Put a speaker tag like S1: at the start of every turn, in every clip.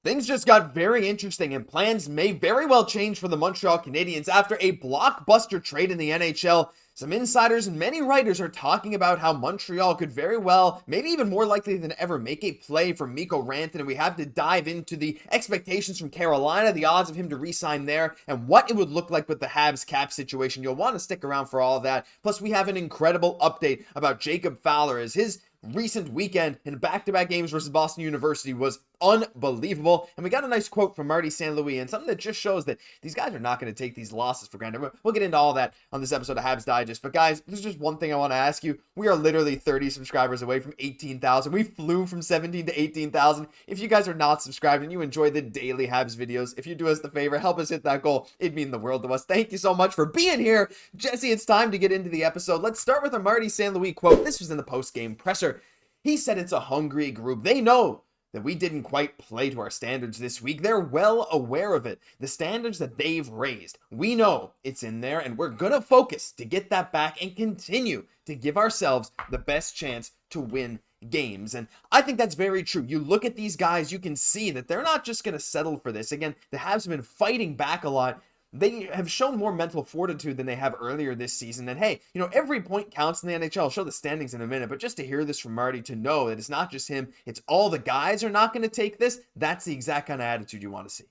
S1: Things just got very interesting, and plans may very well change for the Montreal Canadiens after a blockbuster trade in the NHL. Some insiders and many writers are talking about how Montreal could very well, maybe even more likely than ever, make a play for Mikko Rantanen, and we have to dive into the expectations from Carolina, the odds of him to re-sign there, and what it would look like with the Habs cap situation. You'll want to stick around for all of that. Plus, we have an incredible update about Jacob Fowler, as his recent weekend in back-to-back games versus Boston University was unbelievable. And we got a nice quote from Marty St. Louis, and something that just shows that these guys are not going to take these losses for granted. We'll get into all that on this episode of Habs Digest. But guys, there's just one thing I want to ask you. We are literally 30 subscribers away from 18,000. We flew from 17 to 18,000. If you guys are not subscribed and you enjoy the daily Habs videos, if you do us the favor, help us hit that goal. It'd mean the world to us. Thank you so much for being here. Jesse, it's time to get into the episode. Let's start with a Marty St. Louis quote. This was in the post-game presser. He said it's a hungry group. They know that we didn't quite play to our standards this week. They're well aware of it. The standards that they've raised, we know it's in there, and we're going to focus to get that back and continue to give ourselves the best chance to win games. And I think that's very true. You look at these guys, you can see that they're not just going to settle for this. Again, the Habs have been fighting back a lot. They have shown more mental fortitude than they have earlier this season. And hey, every point counts in the NHL. I'll show the standings in a minute, but just to hear this from Marty, to know that it's not just him, it's all the guys are not going to take this, that's the exact kind of attitude you want to see.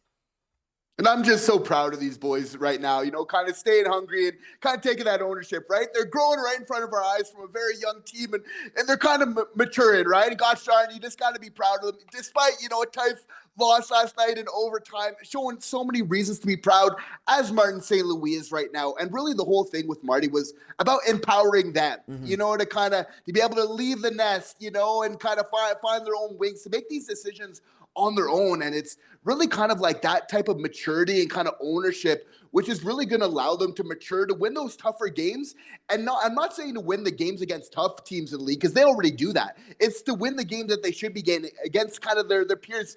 S2: And I'm just so proud of these boys right now, kind of staying hungry and kind of taking that ownership, right? They're growing right in front of our eyes from a very young team, and they're kind of maturing, right? And gosh darn, you just got to be proud of them. Despite, a tough loss last night in overtime, showing so many reasons to be proud, as Martin St. Louis is right now. And really the whole thing with Marty was about empowering them, to be able to leave the nest, and kind of find their own wings, to make these decisions on their own. And it's really kind of like that type of maturity and kind of ownership, which is really going to allow them to mature, to win those tougher games. And I'm not saying to win the games against tough teams in the league, because they already do that. It's to win the games that they should be getting against kind of their peers,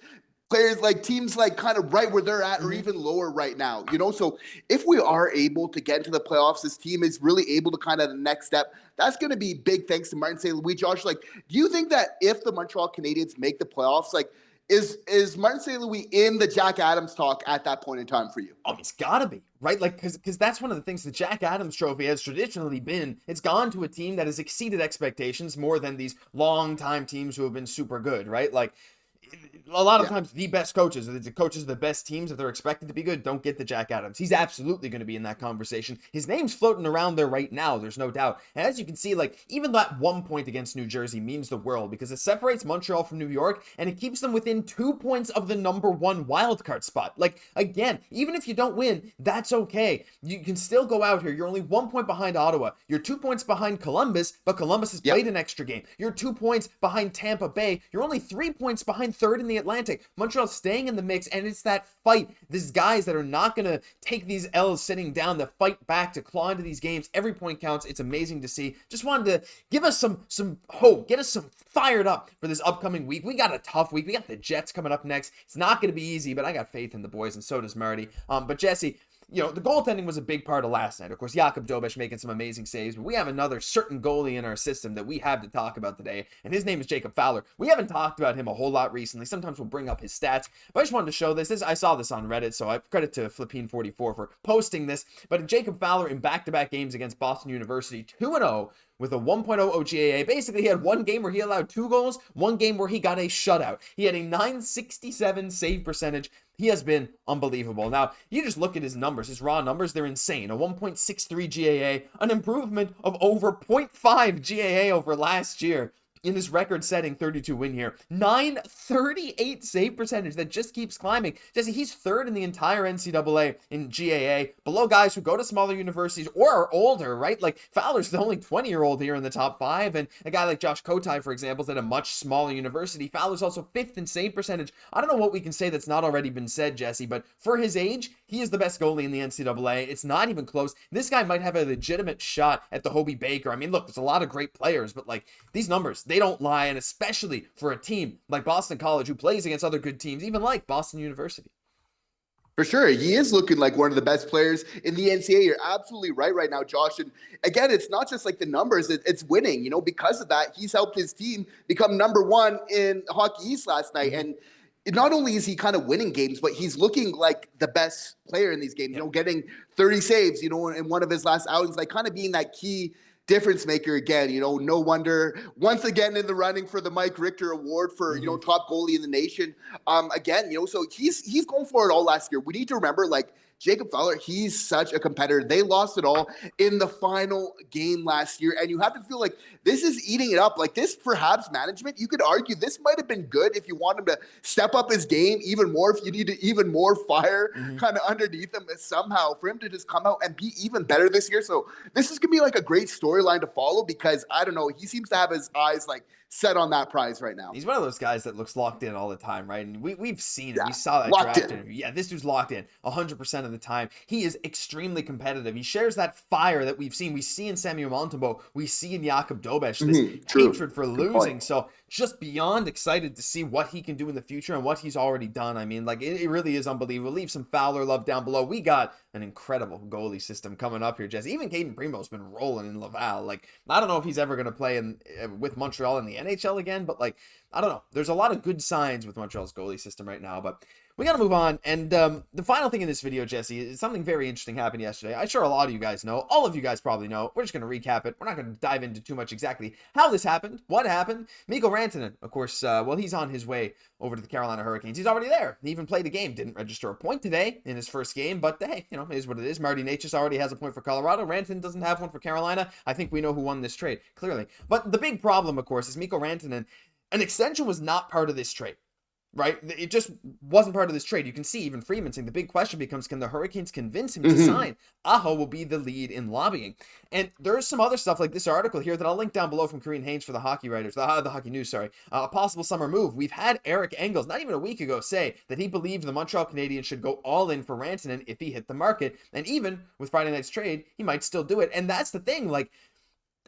S2: players, like teams like kind of right where they're at, or even lower right now, So if we are able to get into the playoffs, this team is really able to kind of the next step. That's going to be big thanks to Martin St. Louis. Josh, do you think that if the Montreal Canadiens make the playoffs, is Martin St. Louis in the Jack Adams talk at that point in time for you?
S1: Oh, it's got to be, right? Because that's one of the things the Jack Adams Trophy has traditionally been. It's gone to a team that has exceeded expectations more than these long-time teams who have been super good, right? A lot of times the best coaches, or the coaches of the best teams, if they're expected to be good, don't get the Jack Adams. He's absolutely going to be in that conversation. His name's floating around there right now, there's no doubt. And as you can see, even that 1 point against New Jersey means the world, because it separates Montreal from New York, and it keeps them within 2 points of the number one wildcard spot. Again, even if you don't win, that's okay. You can still go out here. You're only 1 point behind Ottawa. You're 2 points behind Columbus, but Columbus has played an extra game. You're 2 points behind Tampa Bay. You're only 3 points behind third in the Atlantic. Montreal's staying in the mix, and it's that fight. These guys that are not going to take these L's sitting down, that fight back to claw into these games. Every point counts. It's amazing to see. Just wanted to give us some hope, get us some fired up for this upcoming week. We got a tough week. We got the Jets coming up next. It's not going to be easy, but I got faith in the boys, and so does Marty. But Jesse, the goaltending was a big part of last night. Of course, Jacob Fowler making some amazing saves, but we have another certain goalie in our system that we have to talk about today, and his name is Jacob Fowler. We haven't talked about him a whole lot recently. Sometimes we'll bring up his stats, but I just wanted to show this. I saw this on Reddit, so I credit to Flipine44 for posting this. But Jacob Fowler in back-to-back games against Boston University, 2-0, with a 1.0 OGAA. Basically, he had one game where he allowed 2 goals, one game where he got a shutout. He had a .967 save percentage. He has been unbelievable. Now, you just look at his numbers, his raw numbers, they're insane. A 1.63 GAA, an improvement of over 0.5 GAA over last year. In his record-setting 32 win year. .938 save percentage that just keeps climbing. Jesse, he's third in the entire NCAA in GAA, below guys who go to smaller universities or are older, right? Fowler's the only 20-year-old here in the top 5, and a guy like Josh Kotai, for example, is at a much smaller university. Fowler's also 5th in save percentage. I don't know what we can say that's not already been said, Jesse, but for his age, he is the best goalie in the NCAA. It's not even close. This guy might have a legitimate shot at the Hobie Baker. I mean, look, there's a lot of great players, but these numbers, they don't lie, and especially for a team like Boston College who plays against other good teams, even like Boston University.
S2: For sure. He is looking like one of the best players in the NCAA. You're absolutely right now, Josh. And again, it's not just the numbers, it's winning. Because of that, he's helped his team become number 1 in Hockey East last night. And not only is he kind of winning games, but he's looking like the best player in these games, getting 30 saves, in one of his last outings, like kind of being that key difference maker again. No wonder once again in the running for the Mike Richter Award for, top goalie in the nation. Again, so he's going for it all last year. We need to remember, like, Jacob Fowler, he's such a competitor. They lost it all in the final game last year. And you have to feel like this is eating it up. Like this, for Habs management, you could argue this might have been good if you want him to step up his game even more, if you need even more fire kind of underneath him somehow for him to just come out and be even better this year. So this is going to be like a great storyline to follow because, I don't know, he seems to have his eyes like set on that prize right now.
S1: He's one of those guys that looks locked in all the time, right? And we've seen it.
S2: Yeah,
S1: we saw that
S2: locked
S1: draft
S2: in.
S1: interview. Yeah, this dude's locked in 100% of the time. He is extremely competitive. He shares that fire that we've seen. We see in Samuel Montembeault. We see in Jacob Dobeš, this hatred for losing. So just beyond excited to see what he can do in the future and what he's already done. I mean, like, it really is unbelievable. Leave some Fowler love down below. We got an incredible goalie system coming up here, Jesse. Even Cayden Primeau's been rolling in Laval. Like, I don't know if he's ever going to play with Montreal in the NHL again, but like, I don't know. There's a lot of good signs with Montreal's goalie system right now, but we got to move on. And the final thing in this video, Jesse, is something very interesting happened yesterday. I'm sure a lot of you guys know. All of you guys probably know. We're just going to recap it. We're not going to dive into too much exactly how this happened, what happened. Mikko Rantanen, of course, he's on his way over to the Carolina Hurricanes. He's already there. He even played a game. Didn't register a point today in his first game, but hey, it is what it is. Marty Necas already has a point for Colorado. Rantanen doesn't have one for Carolina. I think we know who won this trade, clearly. But the big problem, of course, is Mikko Rantanen. An extension was not part of this trade, right? It just wasn't part of this trade. You can see even Freeman saying the big question becomes, can the Hurricanes convince him to sign? Aho will be the lead in lobbying. And there's some other stuff like this article here that I'll link down below from Karine Haynes for the Hockey Writers, the Hockey News, sorry. A possible summer move. We've had Eric Engels, not even a week ago, say that he believed the Montreal Canadiens should go all in for Rantanen if he hit the market. And even with Friday night's trade, he might still do it. And that's the thing, like,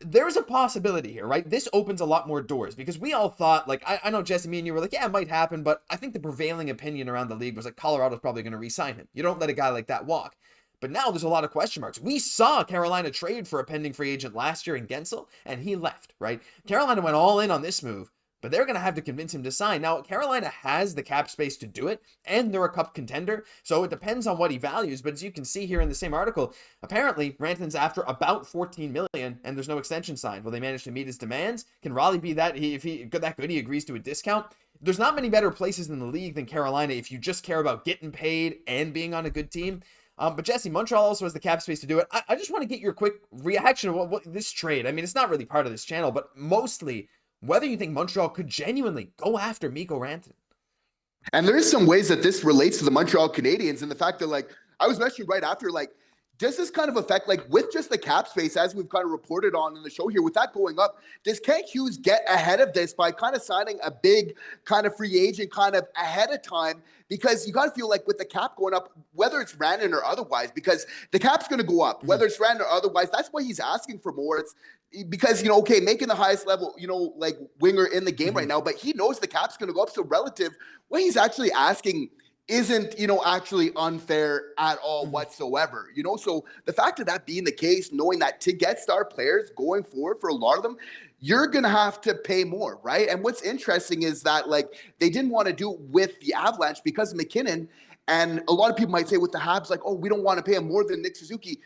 S1: there's a possibility here, right? This opens a lot more doors because we all thought, like, I know Jesse, me and you were like, yeah, it might happen, but I think the prevailing opinion around the league was like Colorado's probably going to re-sign him. You don't let a guy like that walk. But now there's a lot of question marks. We saw Carolina trade for a pending free agent last year in Gensel, and he left, right? Carolina went all in on this move, but they're going to have to convince him to sign. Now, Carolina has the cap space to do it, and they're a cup contender, so it depends on what he values. But as you can see here in the same article, apparently Rantanen's after about $14 million, and there's no extension signed. Will they manage to meet his demands? Can Raleigh be that? If he that good, he agrees to a discount. There's not many better places in the league than Carolina if you just care about getting paid and being on a good team. But Jesse, Montreal also has the cap space to do it. I just want to get your quick reaction of what this trade. I mean, it's not really part of this channel, but mostly whether you think Montreal could genuinely go after Mikko Rantanen.
S2: And there is some ways that this relates to the Montreal Canadiens and the fact that, like, I was mentioning right after, like, does this kind of affect, like, with just the cap space, as we've kind of reported on in the show here, with that going up, does Hughes get ahead of this by kind of signing a big kind of free agent kind of ahead of time? Because you got to feel like with the cap going up, whether it's Rantanen or otherwise, because the cap's going to go up, whether it's Rantanen or otherwise, that's why he's asking for more. It's because, okay, making the highest level, like winger in the game right now, but he knows the cap's going to go up. So relative, what he's actually asking isn't, actually unfair at all whatsoever, So the fact of that being the case, knowing that to get star players going forward for a lot of them, you're going to have to pay more, right? And what's interesting is that, like, they didn't want to do it with the Avalanche because of McKinnon. And a lot of people might say with the Habs, like, oh, we don't want to pay him more than Nick Suzuki.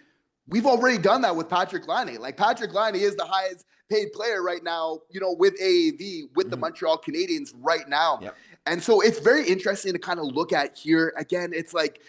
S2: We've already done that with Patrick Laine. Like, Patrick Laine is the highest paid player right now, with AAV, with the Montreal Canadiens right now. Yep. And so it's very interesting to kind of look at here. Again, it's like,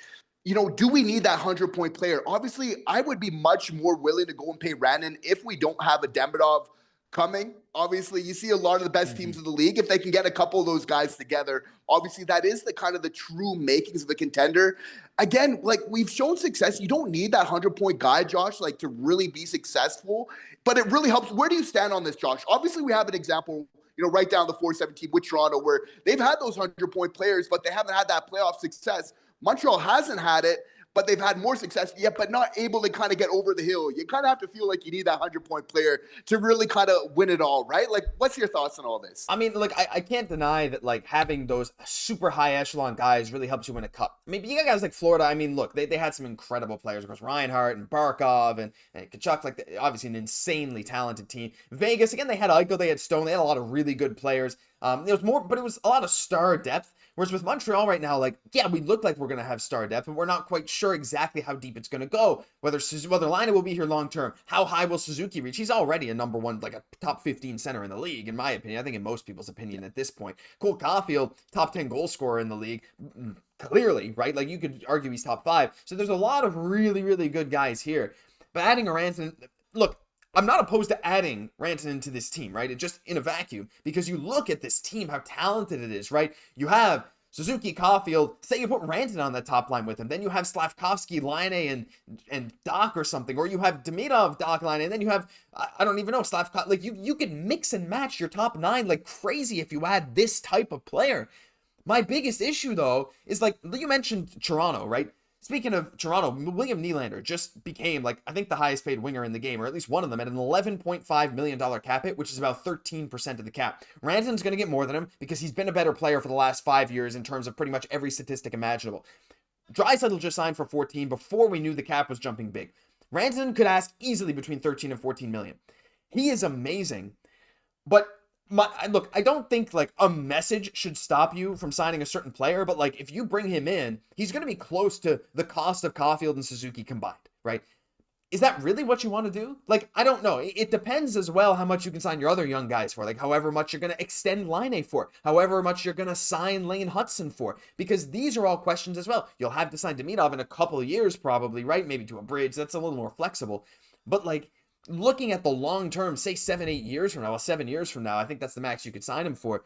S2: do we need that 100-point player? Obviously, I would be much more willing to go and pay Rantanen if we don't have a Demidov coming. Obviously, you see a lot of the best teams in the league. If they can get a couple of those guys together, obviously that is the kind of the true makings of a contender. Again, like, we've shown success. You don't need that 100-point guy, Josh, like, to really be successful, but it really helps. Where do you stand on this, Josh? Obviously, we have an example, right down the 417 with Toronto, where they've had those 100-point players, but they haven't had that playoff success. Montreal hasn't had it, but they've had more success yet, but not able to kind of get over the hill. You kind of have to feel like you need that 100-point player to really kind of win it all, right? Like, what's your thoughts on all this?
S1: I mean, look, I can't deny that, like, having those super high echelon guys really helps you win a cup. I mean, you got guys like Florida. I mean, look, they had some incredible players. Of course, Reinhart and Barkov and Xhekaj, like, obviously an insanely talented team. Vegas, again, they had Eichel, they had Stone, they had a lot of really good players. There was more, but it was a lot of star depth. Whereas with Montreal right now, like, yeah, we look like we're going to have star depth, but we're not quite sure exactly how deep it's going to go. Whether Laine will be here long term. How high will Suzuki reach? He's already a number one, like a top 15 center in the league, in my opinion. I think in most people's opinion at this point. Caufield, top 10 goal scorer in the league. Clearly, right? Like, you could argue he's top 5. So there's a lot of really, really good guys here. But adding a Rantanen, look, I'm not opposed to adding Rantanen to this team, right? It just in a vacuum, because you look at this team, how talented it is, right? You have Suzuki, Caufield, say you put Rantanen on that top line with him, then you have Slafkovsky, Laine, and Dach or something, or you have Demidov, Dach, Laine, and then you have, I don't even know, Slafkovsky. Like, you could mix and match your top 9 like crazy if you add this type of player. My biggest issue, though, is like, you mentioned Toronto, right? Speaking of Toronto, William Nylander just became, like, I think the highest paid winger in the game, or at least one of them, at an $11.5 million cap hit, which is about 13% of the cap. Rantanen's going to get more than him because he's been a better player for the last 5 years in terms of pretty much every statistic imaginable. Draisaitl just signed for 14 before we knew the cap was jumping big. Rantanen could ask easily between 13 and 14 million. He is amazing, but look, I don't think like a message should stop you from signing a certain player, but like if you bring him in, he's going to be close to the cost of Caufield and Suzuki combined, right? Is that really what you want to do? Like, I don't know. It depends as well how much you can sign your other young guys for, like however much you're going to extend Laine for, however much you're going to sign Lane Hutson for, because these are all questions as well. You'll have to sign Demidov in a couple of years probably, right? Maybe to a bridge. That's a little more flexible. But like, looking at the long term, say 7-8 years from now, well, 7 years from now, I think that's the max you could sign him for.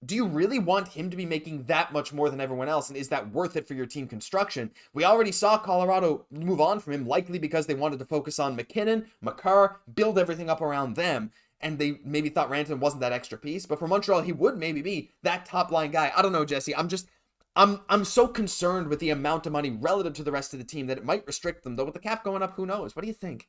S1: Do you really want him to be making that much more than everyone else? And is that worth it for your team construction? We already saw Colorado move on from him, likely because they wanted to focus on McKinnon, Makar, build everything up around them. And they maybe thought Rantanen wasn't that extra piece. But for Montreal, he would maybe be that top line guy. I don't know, Jesse. I'm so concerned with the amount of money relative to the rest of the team that it might restrict them. Though with the cap going up, who knows? What do you think?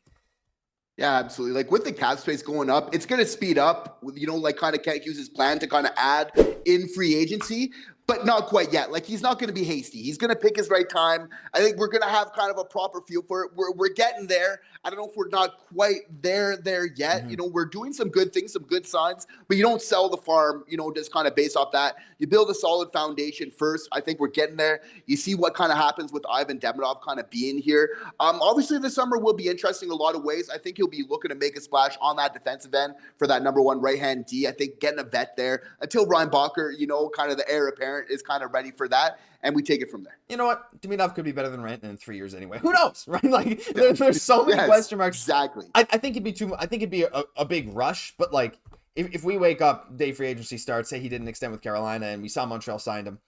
S2: Yeah, absolutely. Like with the cap space going up, it's going to speed up, like kind of Kent Hughes' plan to kind of add in free agency, but not quite yet. Like he's not going to be hasty. He's going to pick his right time. I think we're going to have kind of a proper feel for it. We're getting there. I don't know if we're not quite there yet.
S1: Mm-hmm.
S2: We're doing some good things, some good signs, but you don't sell the farm, just kind of based off that. You build a solid foundation first. I think we're getting there. You see what kind of happens with Ivan Demidov kind of being here. Obviously this summer will be interesting in a lot of ways. I think he'll be looking to make a splash on that defensive end for that number 1 right-hand D. I think getting a vet there until Ryan Bacher, kind of the heir apparent is kind of ready for that. And we take it from there.
S1: You know what? Demidov could be better than Rantanen in 3 years anyway. Who knows, right? Like, there's so many question marks.
S2: Exactly.
S1: I think it'd be a big rush, but like, if we wake up, day free agency starts, say he didn't extend with Carolina, and we saw Montreal signed him,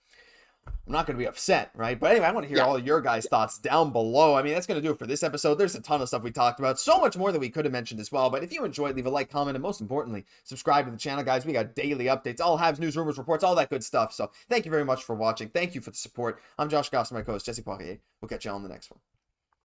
S1: I'm not going to be upset, right? But anyway, I want to hear all of your guys' thoughts down below. I mean, that's going to do it for this episode. There's a ton of stuff we talked about. So much more that we could have mentioned as well. But if you enjoyed, leave a like, comment, and most importantly, subscribe to the channel, guys. We got daily updates, all Habs news, rumors, reports, all that good stuff. So thank you very much for watching. Thank you for the support. I'm Josh Gosse, my co-host, Jesse Poirier. We'll catch you on the next one.